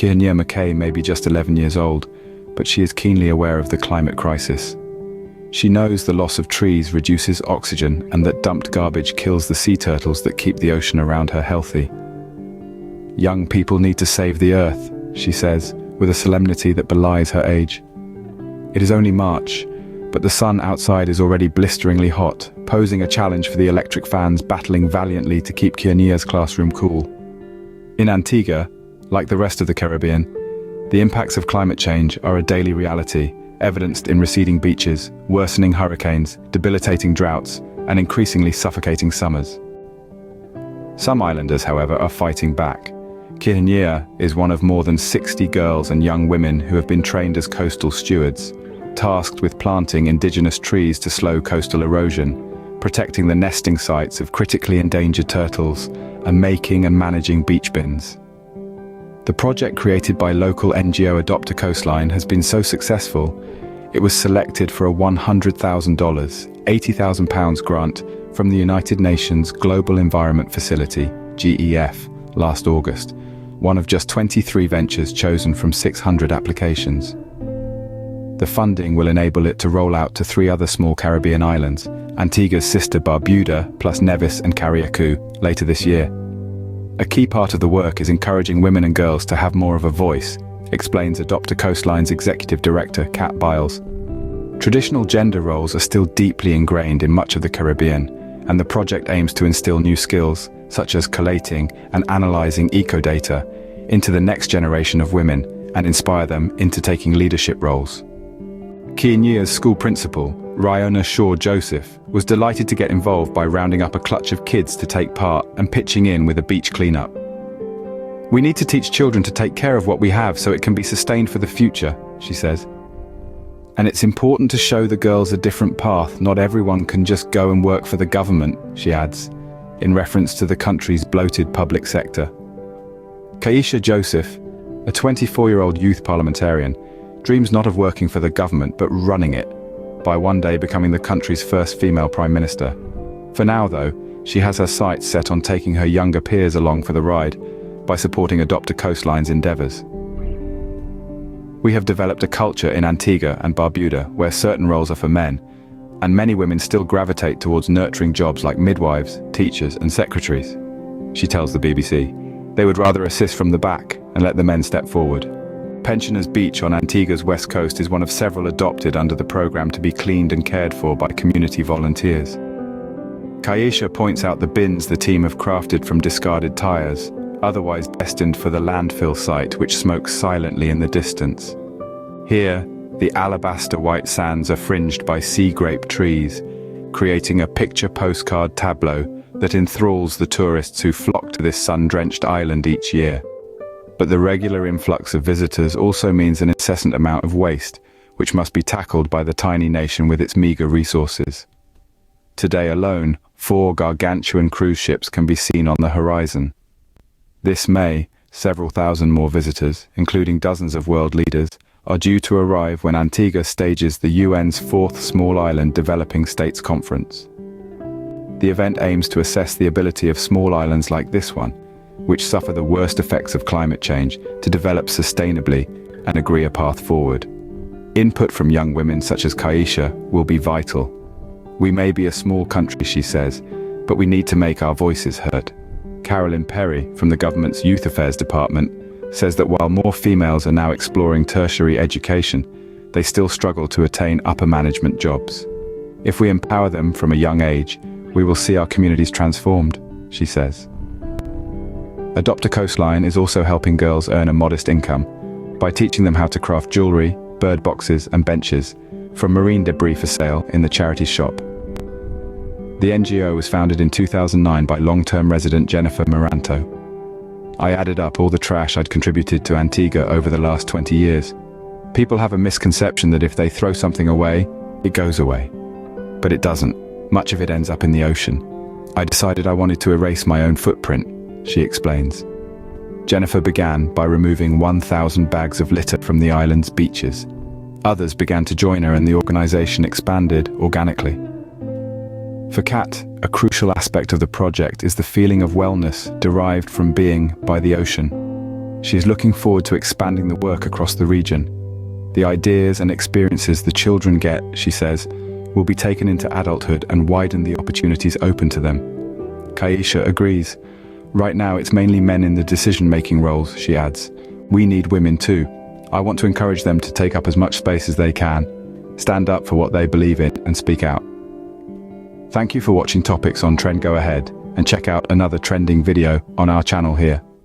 Kianya McKay may be just 11 years old, but she is keenly aware of the climate crisis. She knows the loss of trees reduces oxygen and that dumped garbage kills the sea turtles that keep the ocean around her healthy. Young people need to save the earth, she says, with a solemnity that belies her age. It is only March, but the sun outside is already blisteringly hot, posing a challenge for the electric fans battling valiantly to keep Kiania's classroom cool. In Antigua, like the rest of the Caribbean, the impacts of climate change are a daily reality, evidenced in receding beaches, worsening hurricanes, debilitating droughts, and increasingly suffocating summers. Some islanders, however, are fighting back. Kiania is one of more than 60 girls and young women who have been trained as coastal stewards, tasked with planting indigenous trees to slow coastal erosion, protecting the nesting sites of critically endangered turtles, and making and managing beach bins. The project created by local NGO Adopt a Coastline has been so successful, it was selected for a $100,000, £80,000 grant from the United Nations Global Environment Facility, GEF, last August, one of just 23 ventures chosen from 600 applications. The funding will enable it to roll out to 3 other small Caribbean islands, Antigua's sister Barbuda, plus Nevis and Carriacou, later this year. A key part of the work is encouraging women and girls to have more of a voice, explains Adopt a Coastline's executive director, Kat Biles. Traditional gender roles are still deeply ingrained in much of the Caribbean, and the project aims to instill new skills, such as collating and analyzing eco-data, into the next generation of women and inspire them into taking leadership roles. Kiania's school principal, Ryona Shaw Joseph, was delighted to get involved by rounding up a clutch of kids to take part and pitching in with a beach cleanup. "We need to teach children to take care of what we have so it can be sustained for the future," she says. "And it's important to show the girls a different path. Not everyone can just go and work for the government," she adds, in reference to the country's bloated public sector. Kaisha Joseph, a 24-year-old youth parliamentarian, dreams not of working for the government but running it, by one day becoming the country's first female prime minister. For now, though, she has her sights set on taking her younger peers along for the ride by supporting Adopt a Coastline's endeavors. "We have developed a culture in Antigua and Barbuda where certain roles are for men, and many women still gravitate towards nurturing jobs like midwives, teachers, and secretaries," she tells the BBC. "They would rather assist from the back and let the men step forward." Pensioners Beach on Antigua's west coast is one of several adopted under the program to be cleaned and cared for by community volunteers. Kaisha points out the bins the team have crafted from discarded tires, otherwise destined for the landfill site which smokes silently in the distance. Here, the alabaster white sands are fringed by sea grape trees, creating a picture postcard tableau that enthralls the tourists who flock to this sun-drenched island each year. But the regular influx of visitors also means an incessant amount of waste, which must be tackled by the tiny nation with its meager resources. Today alone, 4 gargantuan cruise ships can be seen on the horizon. This May, several thousand more visitors, including dozens of world leaders, are due to arrive when Antigua stages the UN's 4th Small Island Developing States Conference. The event aims to assess the ability of small islands like this one, which suffer the worst effects of climate change, to develop sustainably and agree a path forward. Input from young women such as Kaisha will be vital. "We may be a small country," she says, "but we need to make our voices heard." Carolyn Perry, from the government's Youth Affairs Department, says that while more females are now exploring tertiary education, they still struggle to attain upper management jobs. "If we empower them from a young age, we will see our communities transformed," she says. Adopt a Coastline is also helping girls earn a modest income by teaching them how to craft jewelry, bird boxes and benches from marine debris for sale in the charity shop. The NGO was founded in 2009 by long-term resident Jennifer Moranto. "I added up all the trash I'd contributed to Antigua over the last 20 years. People have a misconception that if they throw something away, it goes away. But it doesn't. Much of it ends up in the ocean. I decided I wanted to erase my own footprint," she explains. Jennifer began by removing 1,000 bags of litter from the island's beaches. Others began to join her and the organization expanded organically. For Kat, a crucial aspect of the project is the feeling of wellness derived from being by the ocean. She is looking forward to expanding the work across the region. The ideas and experiences the children get, she says, will be taken into adulthood and widen the opportunities open to them. Kaisha agrees. Right now it's mainly men in the decision-making roles, she adds. We need women too. I want to encourage them to take up as much space as they can, stand up for what they believe in and speak out. Thank you for watching Topics on Trend Go Ahead, and check out another trending video on our channel here.